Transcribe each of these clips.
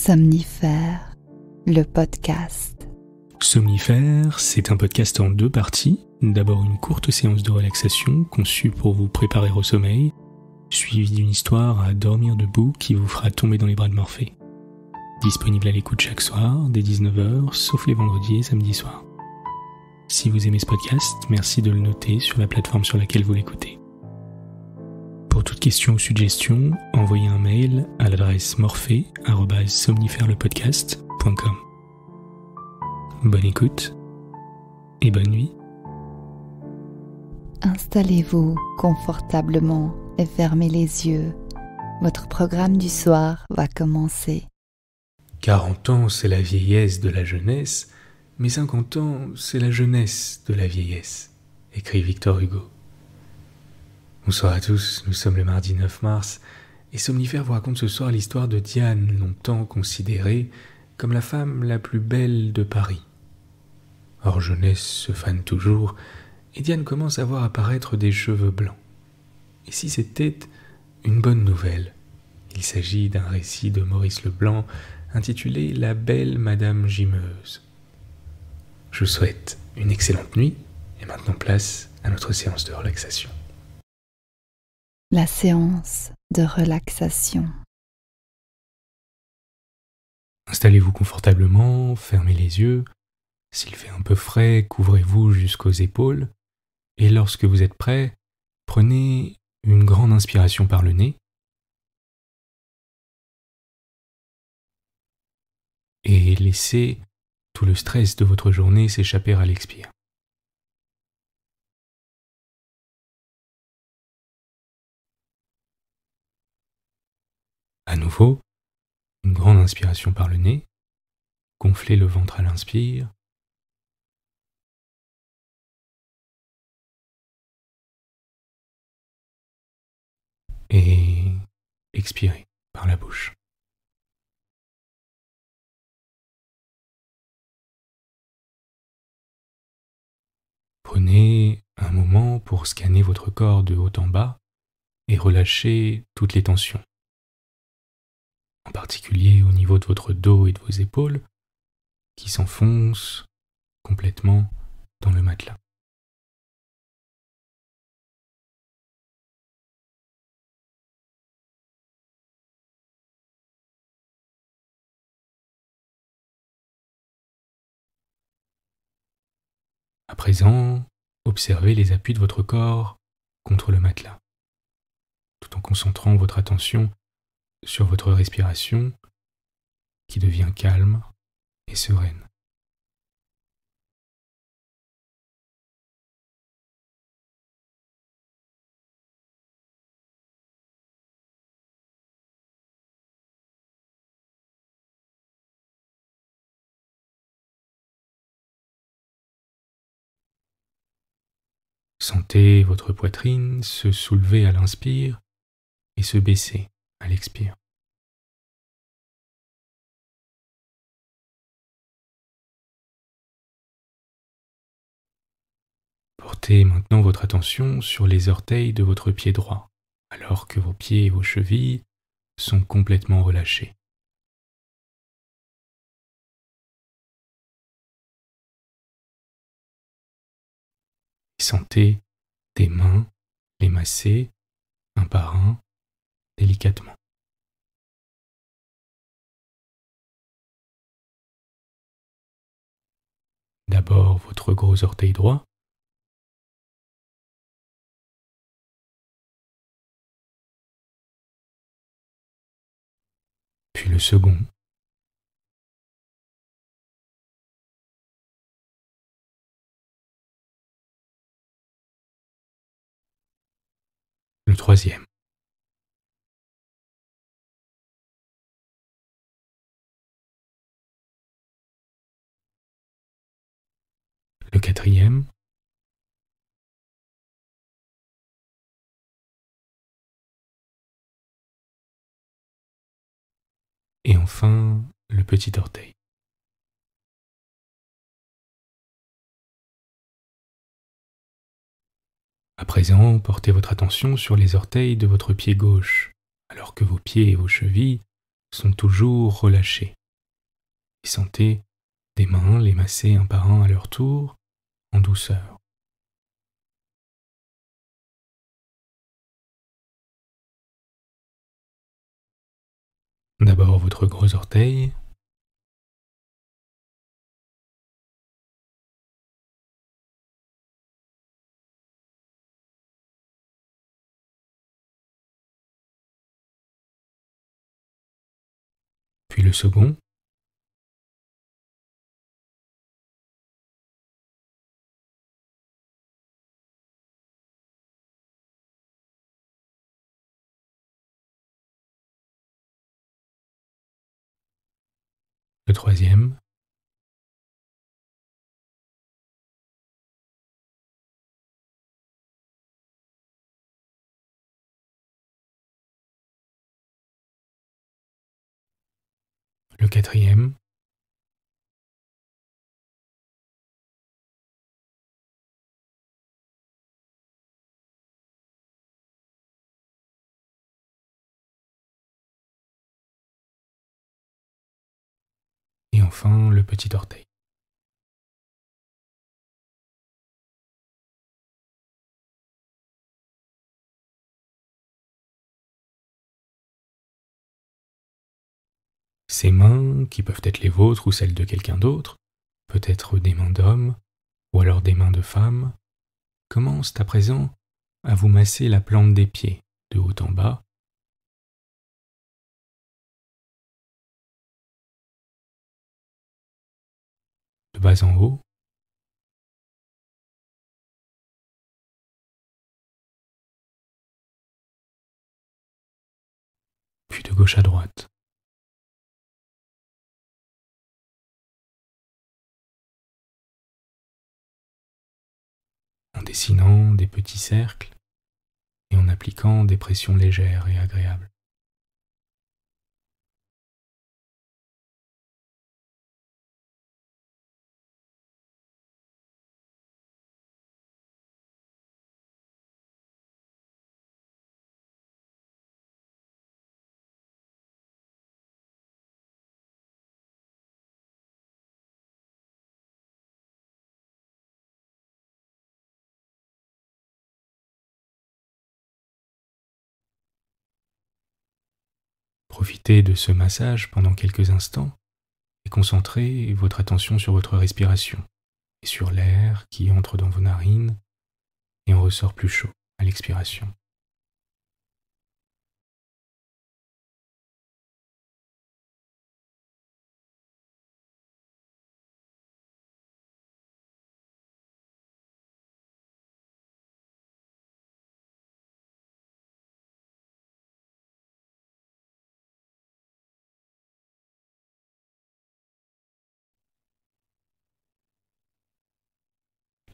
Somnifère, le podcast. Somnifère, c'est un podcast en 2 parties. D'abord une courte séance de relaxation conçue pour vous préparer au sommeil, suivie d'une histoire à dormir debout qui vous fera tomber dans les bras de Morphée. Disponible à l'écoute chaque soir, dès 19h, sauf les vendredis et samedis soirs. Si vous aimez ce podcast, merci de le noter sur la plateforme sur laquelle vous l'écoutez. Pour toute question ou suggestion, envoyez un mail à l'adresse morphée@somnifèrelepodcast.com. Bonne écoute et bonne nuit. Installez-vous confortablement et fermez les yeux. Votre programme du soir va commencer. 40 ans, c'est la vieillesse de la jeunesse, mais 50 ans, c'est la jeunesse de la vieillesse, écrit Victor Hugo. Bonsoir à tous, nous sommes le mardi 9 mars, et Somnifère vous raconte ce soir l'histoire de Diane, longtemps considérée comme la femme la plus belle de Paris. Or jeunesse se fane toujours, et Diane commence à voir apparaître des cheveux blancs. Et si c'était une bonne nouvelle? Il s'agit d'un récit de Maurice Leblanc, intitulé « La belle Madame Gimeuse ». Je vous souhaite une excellente nuit, et maintenant place à notre séance de relaxation. La séance de relaxation. Installez-vous confortablement, fermez les yeux. S'il fait un peu frais, couvrez-vous jusqu'aux épaules. Et lorsque vous êtes prêt, prenez une grande inspiration par le nez. Et laissez tout le stress de votre journée s'échapper à l'expire. À nouveau, une grande inspiration par le nez. Gonflez le ventre à l'inspire. Et expirez par la bouche. Prenez un moment pour scanner votre corps de haut en bas et relâcher toutes les tensions, en particulier au niveau de votre dos et de vos épaules qui s'enfoncent complètement dans le matelas. À présent, observez les appuis de votre corps contre le matelas, tout en concentrant votre attention sur votre respiration qui devient calme et sereine. Sentez votre poitrine se soulever à l'inspire et se baisser à l'expire. Portez maintenant votre attention sur les orteils de votre pied droit, alors que vos pieds et vos chevilles sont complètement relâchés. Sentez tes mains les masser un par un délicatement. D'abord votre gros orteil droit, puis le second, le troisième, le quatrième, et enfin le petit orteil. À présent, portez votre attention sur les orteils de votre pied gauche, alors que vos pieds et vos chevilles sont toujours relâchés. Et sentez des mains les masser un par un à leur tour, en douceur. D'abord votre gros orteil, puis le second, le troisième, le quatrième, et enfin le petit orteil. Ces mains, qui peuvent être les vôtres ou celles de quelqu'un d'autre, peut-être des mains d'homme ou alors des mains de femme, commencent à présent à vous masser la plante des pieds, de haut en bas, de bas en haut, puis de gauche à droite, en dessinant des petits cercles et en appliquant des pressions légères et agréables. Profitez de ce massage pendant quelques instants et concentrez votre attention sur votre respiration et sur l'air qui entre dans vos narines et en ressort plus chaud à l'expiration.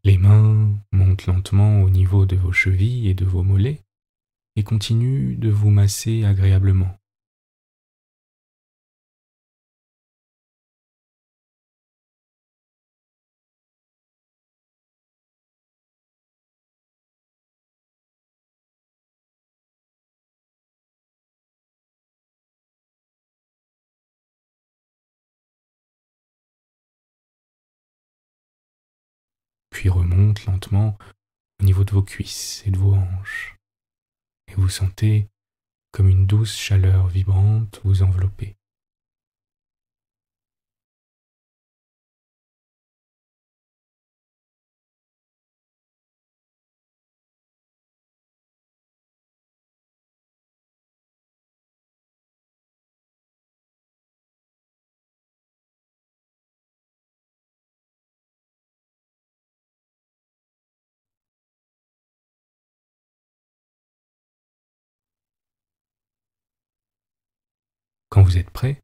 Les mains montent lentement au niveau de vos chevilles et de vos mollets et continuent de vous masser agréablement. Puis remontent lentement au niveau de vos cuisses et de vos hanches. Et vous sentez comme une douce chaleur vibrante vous envelopper. Quand vous êtes prêt,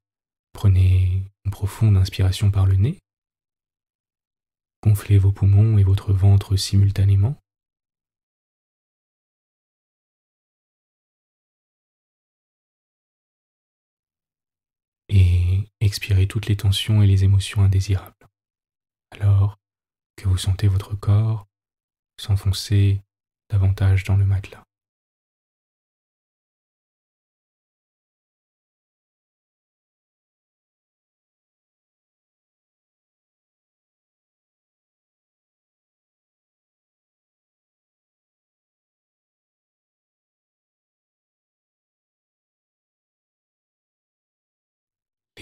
prenez une profonde inspiration par le nez, gonflez vos poumons et votre ventre simultanément, et expirez toutes les tensions et les émotions indésirables, alors que vous sentez votre corps s'enfoncer davantage dans le matelas.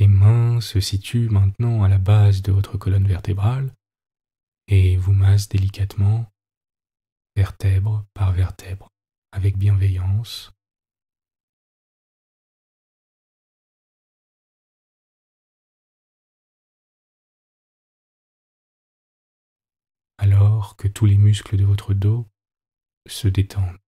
Les mains se situent maintenant à la base de votre colonne vertébrale et vous massent délicatement, vertèbre par vertèbre, avec bienveillance. Alors que tous les muscles de votre dos se détendent.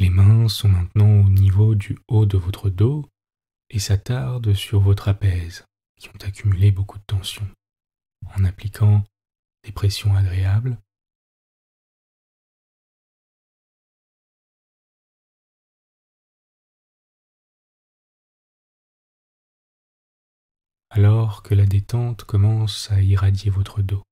Les mains sont maintenant au niveau du haut de votre dos et s'attardent sur vos trapèzes, qui ont accumulé beaucoup de tension, en appliquant des pressions agréables. Alors que la détente commence à irradier votre dos.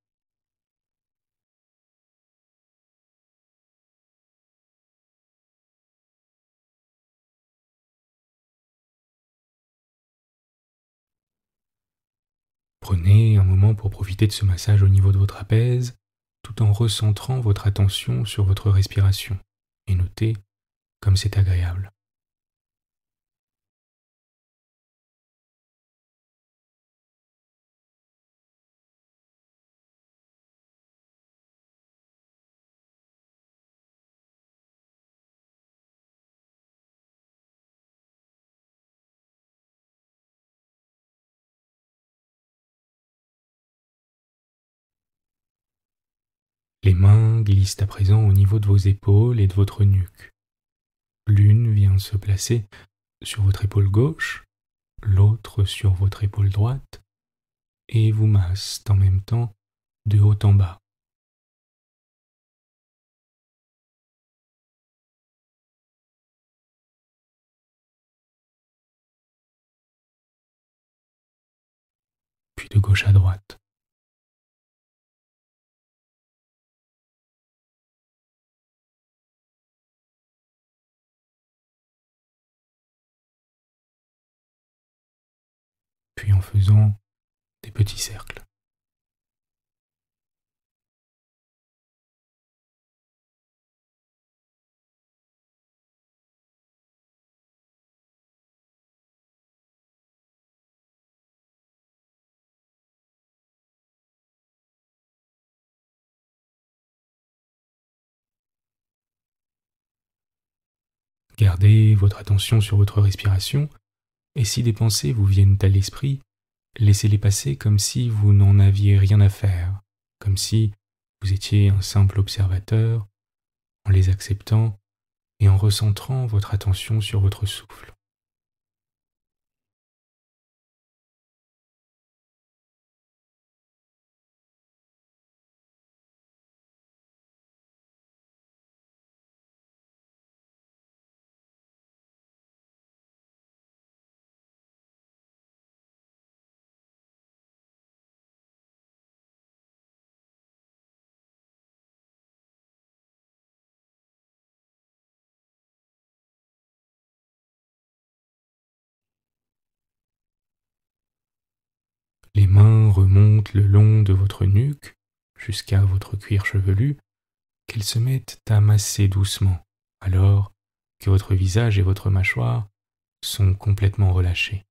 Prenez un moment pour profiter de ce massage au niveau de vos trapèzes, tout en recentrant votre attention sur votre respiration, et notez comme c'est agréable. Les mains glissent à présent au niveau de vos épaules et de votre nuque. L'une vient se placer sur votre épaule gauche, l'autre sur votre épaule droite, et vous massent en même temps de haut en bas. Puis de gauche à droite. Puis en faisant des petits cercles. Gardez votre attention sur votre respiration, et si des pensées vous viennent à l'esprit, laissez-les passer comme si vous n'en aviez rien à faire, comme si vous étiez un simple observateur, en les acceptant et en recentrant votre attention sur votre souffle. Les mains remontent le long de votre nuque jusqu'à votre cuir chevelu, qu'elles se mettent à masser doucement, alors que votre visage et votre mâchoire sont complètement relâchés.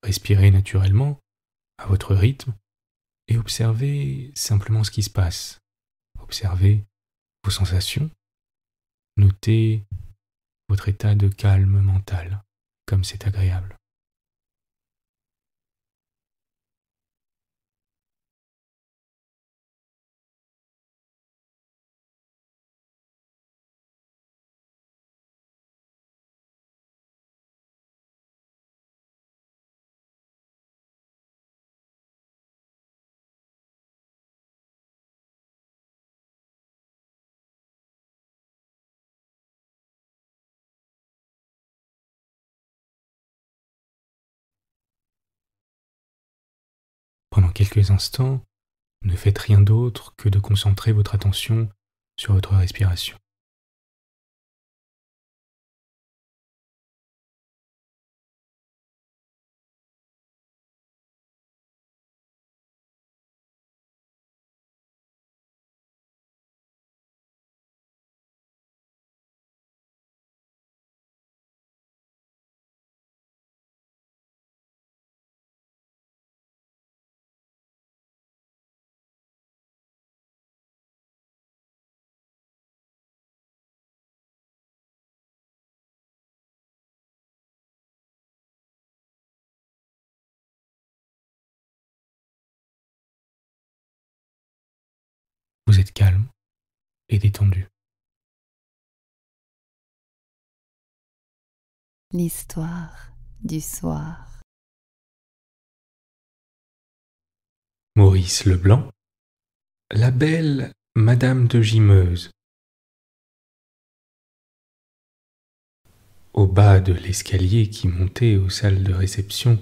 Respirez naturellement, à votre rythme, et observez simplement ce qui se passe. Observez vos sensations, notez votre état de calme mental, comme c'est agréable. Pendant quelques instants, ne faites rien d'autre que de concentrer votre attention sur votre respiration. Vous êtes calme et détendu. L'histoire du soir. Maurice Leblanc, la belle Madame de Gimeuse. Au bas de l'escalier qui montait aux salles de réception,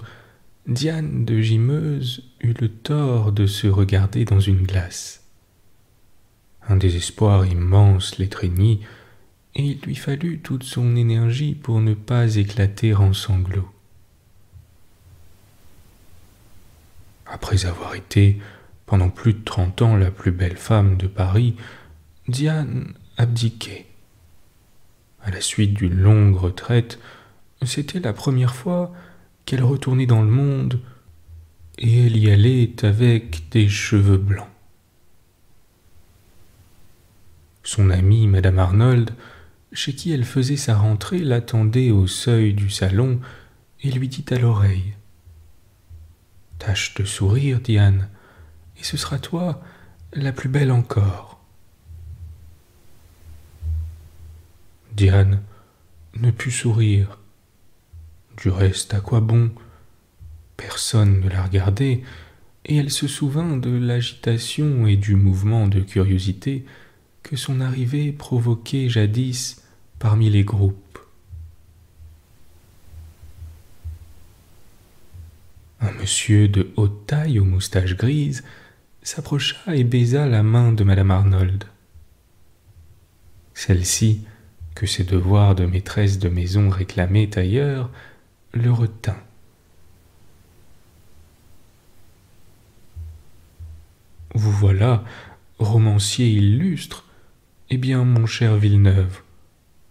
Diane de Gimeuse eut le tort de se regarder dans une glace. Un désespoir immense l'étreignit, et il lui fallut toute son énergie pour ne pas éclater en sanglots. Après avoir été, pendant plus de 30 ans, la plus belle femme de Paris, Diane abdiquait. À la suite d'une longue retraite, c'était la première fois qu'elle retournait dans le monde, et elle y allait avec des cheveux blancs. Son amie, Madame Arnold, chez qui elle faisait sa rentrée, l'attendait au seuil du salon et lui dit à l'oreille : « Tâche de sourire, Diane, et ce sera toi la plus belle encore. » Diane ne put sourire. Du reste, à quoi bon ? Personne ne la regardait, et elle se souvint de l'agitation et du mouvement de curiosité que son arrivée provoquait jadis parmi les groupes. Un monsieur de haute taille aux moustaches grises s'approcha et baisa la main de Madame Arnold. Celle-ci, que ses devoirs de maîtresse de maison réclamaient ailleurs, le retint. « Vous voilà, romancier illustre. Eh bien, mon cher Villeneuve,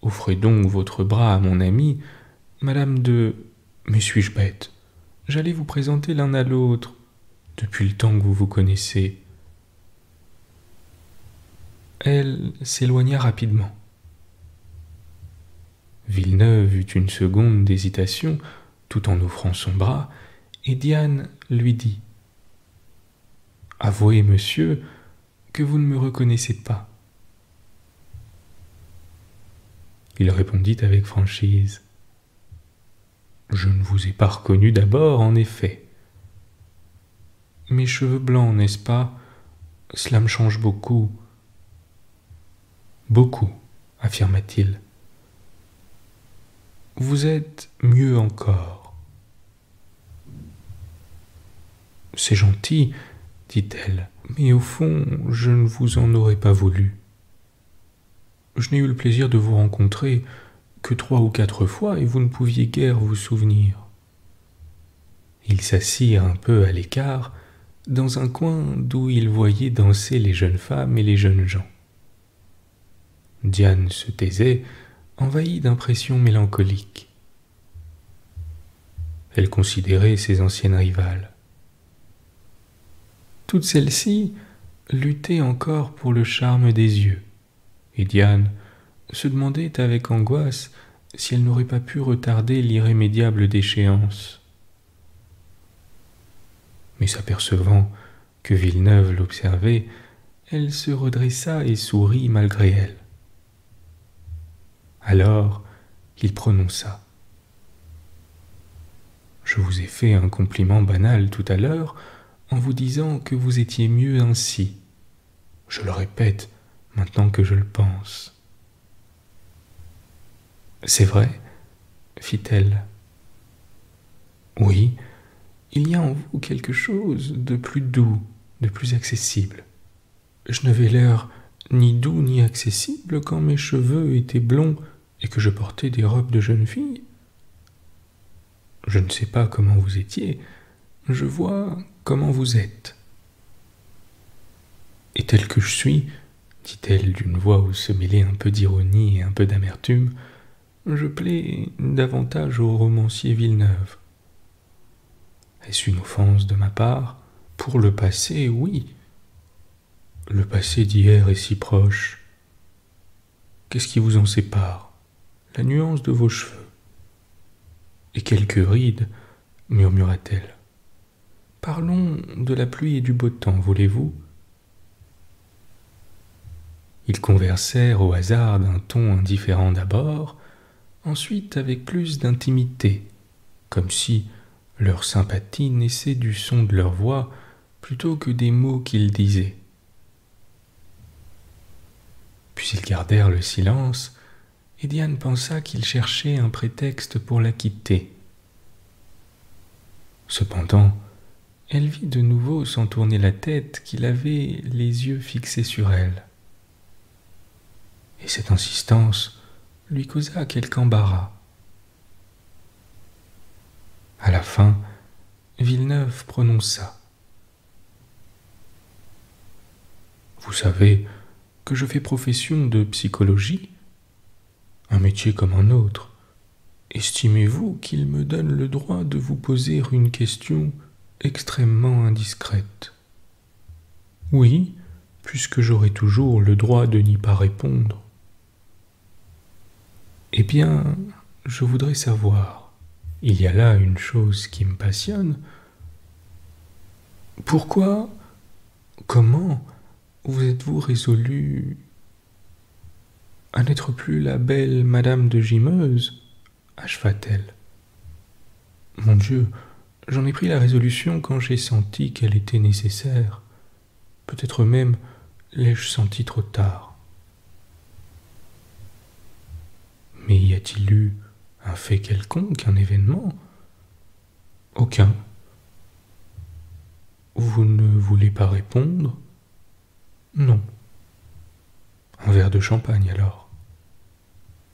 offrez donc votre bras à mon amie, Madame de... Mais suis-je bête ? J'allais vous présenter l'un à l'autre, depuis le temps que vous vous connaissez. » Elle s'éloigna rapidement. Villeneuve eut une seconde d'hésitation, tout en offrant son bras, et Diane lui dit : « Avouez, monsieur, que vous ne me reconnaissez pas. » Il répondit avec franchise : « Je ne vous ai pas reconnu d'abord, en effet. Mes cheveux blancs, n'est-ce pas ? Cela me change beaucoup. »« Beaucoup, affirma-t-il. »« Vous êtes mieux encore. »« C'est gentil, dit-elle, mais au fond, je ne vous en aurais pas voulu. Je n'ai eu le plaisir de vous rencontrer que 3 ou 4 fois et vous ne pouviez guère vous souvenir. » Ils s'assirent un peu à l'écart, dans un coin d'où ils voyaient danser les jeunes femmes et les jeunes gens. Diane se taisait, envahie d'impressions mélancoliques. Elle considérait ses anciennes rivales. Toutes celles-ci luttaient encore pour le charme des yeux, et Diane se demandait avec angoisse si elle n'aurait pas pu retarder l'irrémédiable déchéance. Mais s'apercevant que Villeneuve l'observait, elle se redressa et sourit malgré elle. Alors il prononça : « Je vous ai fait un compliment banal tout à l'heure en vous disant que vous étiez mieux ainsi. Je le répète maintenant que je le pense. » « C'est vrai ? » fit-elle. « Oui, il y a en vous quelque chose de plus doux, de plus accessible. Je n'avais l'air ni doux ni accessible quand mes cheveux étaient blonds et que je portais des robes de jeune fille. Je ne sais pas comment vous étiez, je vois comment vous êtes. Et tel que je suis, dit-elle d'une voix où se mêlait un peu d'ironie et un peu d'amertume, je plais davantage au romancier Villeneuve. Est-ce une offense de ma part? Pour le passé, oui. Le passé d'hier est si proche. Qu'est-ce qui vous en sépare? La nuance de vos cheveux. Et quelques rides, murmura-t-elle. Parlons de la pluie et du beau temps, voulez-vous? Ils conversèrent au hasard d'un ton indifférent d'abord, ensuite avec plus d'intimité, comme si leur sympathie naissait du son de leur voix plutôt que des mots qu'ils disaient. Puis ils gardèrent le silence, et Diane pensa qu'ils cherchaient un prétexte pour la quitter. Cependant, elle vit de nouveau sans tourner la tête qu'il avait les yeux fixés sur elle. Et cette insistance lui causa quelque embarras. À la fin, Villeneuve prononça. « Vous savez que je fais profession de psychologie, un métier comme un autre. Estimez-vous qu'il me donne le droit de vous poser une question extrêmement indiscrète? Oui, puisque j'aurai toujours le droit de n'y pas répondre. Eh bien, je voudrais savoir, il y a là une chose qui me passionne. Pourquoi, comment vous êtes-vous résolue à n'être plus la belle Madame de Gimeuse? Acheva-t-elle. Mon Dieu, j'en ai pris la résolution quand j'ai senti qu'elle était nécessaire. Peut-être même l'ai-je senti trop tard. Mais y a-t-il eu un fait quelconque, un événement? Aucun. Vous ne voulez pas répondre? Non. Un verre de champagne alors.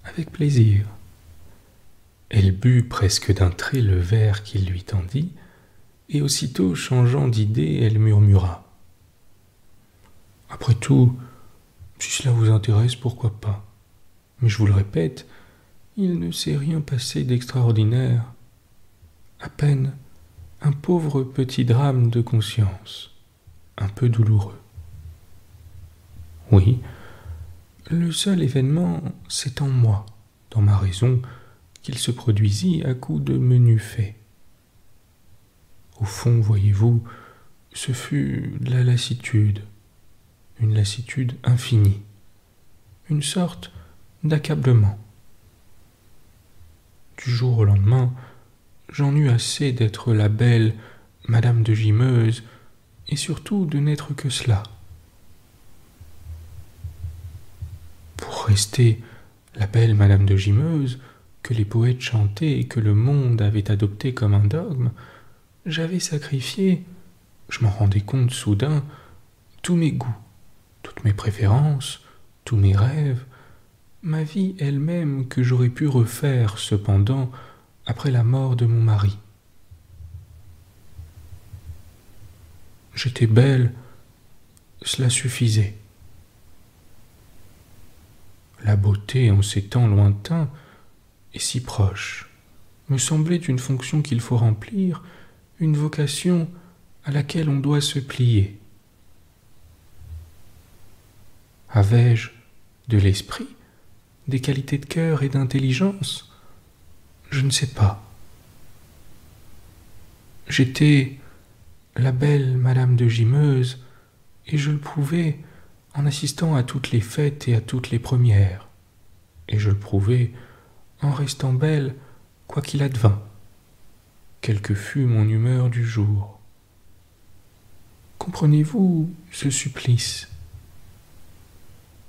Avec plaisir. Elle but presque d'un trait le verre qu'il lui tendit, et aussitôt changeant d'idée, elle murmura. Après tout, si cela vous intéresse, pourquoi pas? Mais je vous le répète, il ne s'est rien passé d'extraordinaire. À peine un pauvre petit drame de conscience, un peu douloureux. Oui, le seul événement, c'est en moi, dans ma raison, qu'il se produisit à coups de menus faits. Au fond, voyez-vous, ce fut la lassitude, une lassitude infinie, une sorte d'accablement. Du jour au lendemain, j'en eus assez d'être la belle Madame de Gimeuse, et surtout de n'être que cela. Pour rester la belle Madame de Gimeuse, que les poètes chantaient et que le monde avait adopté comme un dogme, j'avais sacrifié, je m'en rendais compte soudain, tous mes goûts, toutes mes préférences, tous mes rêves, ma vie elle-même que j'aurais pu refaire cependant après la mort de mon mari. J'étais belle, cela suffisait. La beauté en ces temps lointains et si proche me semblait une fonction qu'il faut remplir, une vocation à laquelle on doit se plier. Avais-je de l'esprit, des qualités de cœur et d'intelligence? Je ne sais pas. J'étais la belle Madame de Gimeuse, et je le prouvais en assistant à toutes les fêtes et à toutes les premières, et je le prouvais en restant belle quoi qu'il advint, quelle que fût mon humeur du jour. Comprenez-vous ce supplice?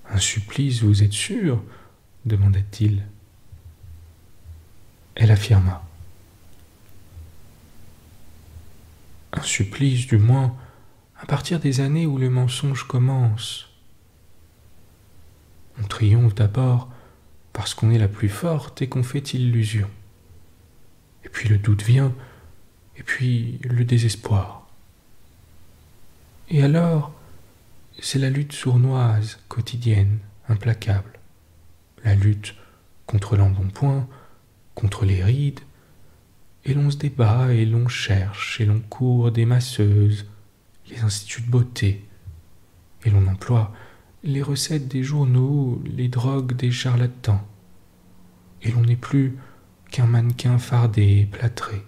Un supplice, vous êtes sûr? Demanda-t-il. Elle affirma. supplice du moins, à partir des années où le mensonge commence. On triomphe d'abord parce qu'on est la plus forte et qu'on fait illusion. Et puis le doute vient, et puis le désespoir. Et alors, c'est la lutte sournoise, quotidienne, implacable. La lutte contre l'embonpoint, contre les rides, et l'on se débat, et l'on cherche, et l'on court des masseuses, les instituts de beauté, et l'on emploie les recettes des journaux, les drogues des charlatans, et l'on n'est plus qu'un mannequin fardé et plâtré,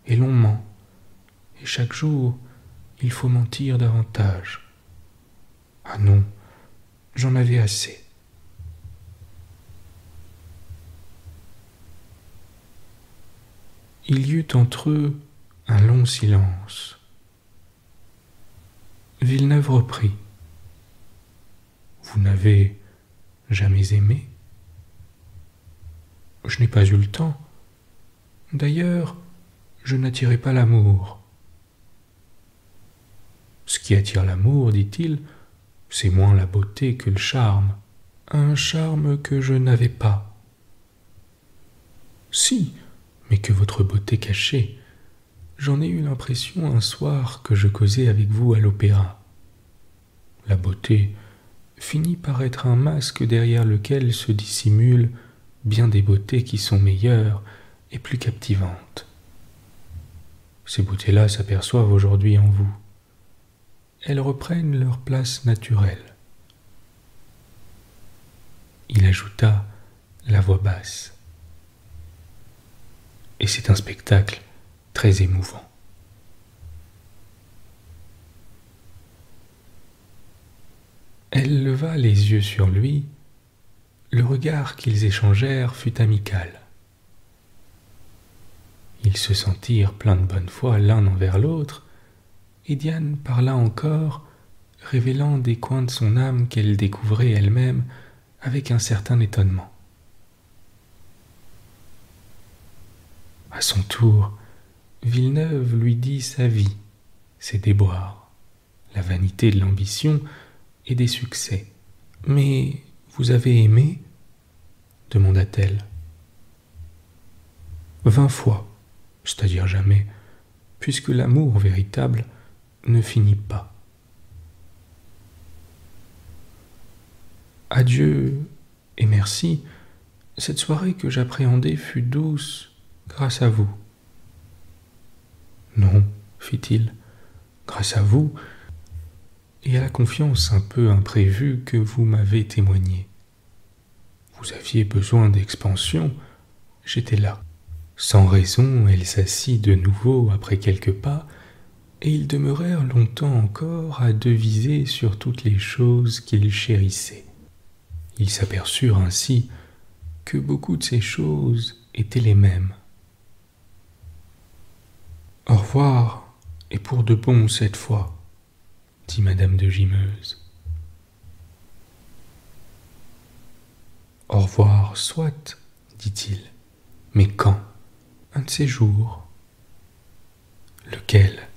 et l'on ment, et chaque jour, il faut mentir davantage. Ah non, j'en avais assez. Il y eut entre eux un long silence. Villeneuve reprit. Vous n'avez jamais aimé? Je n'ai pas eu le temps. D'ailleurs, je n'attirais pas l'amour. Ce qui attire l'amour, dit-il, c'est moins la beauté que le charme. Un charme que je n'avais pas. Si, mais que votre beauté cachait. J'en ai eu l'impression un soir que je causais avec vous à l'opéra. La beauté finit par être un masque derrière lequel se dissimulent bien des beautés qui sont meilleures et plus captivantes. Ces beautés-là s'aperçoivent aujourd'hui en vous. Elles reprennent leur place naturelle. Il ajouta la voix basse. Et c'est un spectacle très émouvant. Elle leva les yeux sur lui. Le regard qu'ils échangèrent fut amical. Ils se sentirent pleins de bonne foi l'un envers l'autre, et Diane parla encore, révélant des coins de son âme qu'elle découvrait elle-même avec un certain étonnement. À son tour, Villeneuve lui dit sa vie, ses déboires, la vanité de l'ambition et des succès. « Mais vous avez aimé ?» demanda-t-elle. 20 fois, c'est-à-dire jamais, puisque l'amour véritable ne finit pas. Adieu et merci, cette soirée que j'appréhendais fut douce grâce à vous. Non, fit-il, grâce à vous et à la confiance un peu imprévue que vous m'avez témoignée. Vous aviez besoin d'expansion, j'étais là. Sans raison, elle s'assit de nouveau après quelques pas, et ils demeurèrent longtemps encore à deviser sur toutes les choses qu'ils chérissaient. Ils s'aperçurent ainsi que beaucoup de ces choses étaient les mêmes. « Au revoir, et pour de bon cette fois, » dit Madame de Gimeuse. « Au revoir, soit, dit-il, mais quand? Un de ces jours. » Lequel?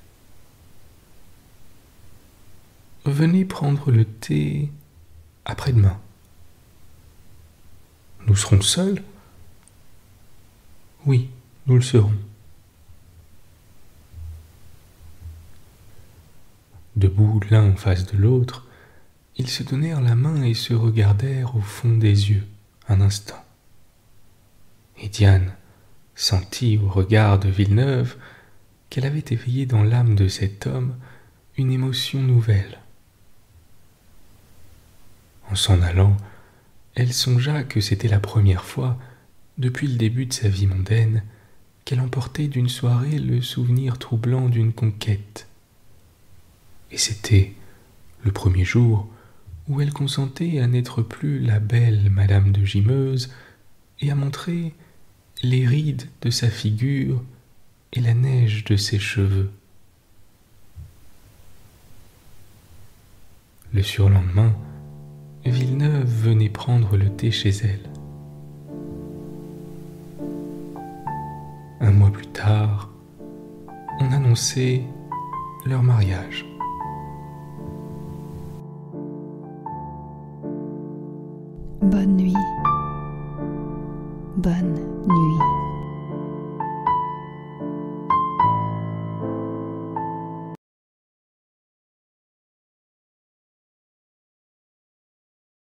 Venez prendre le thé après-demain. Nous serons seuls? Oui, nous le serons. Debout l'un en face de l'autre, ils se donnèrent la main et se regardèrent au fond des yeux un instant. Et Diane sentit au regard de Villeneuve qu'elle avait éveillé dans l'âme de cet homme une émotion nouvelle. En s'en allant, elle songea que c'était la première fois, depuis le début de sa vie mondaine, qu'elle emportait d'une soirée le souvenir troublant d'une conquête. Et c'était le premier jour où elle consentait à n'être plus la belle Madame de Gimeuse et à montrer les rides de sa figure et la neige de ses cheveux. Le surlendemain, Villeneuve venait prendre le thé chez elle. Un mois plus tard, on annonçait leur mariage. Bonne nuit. Bonne nuit.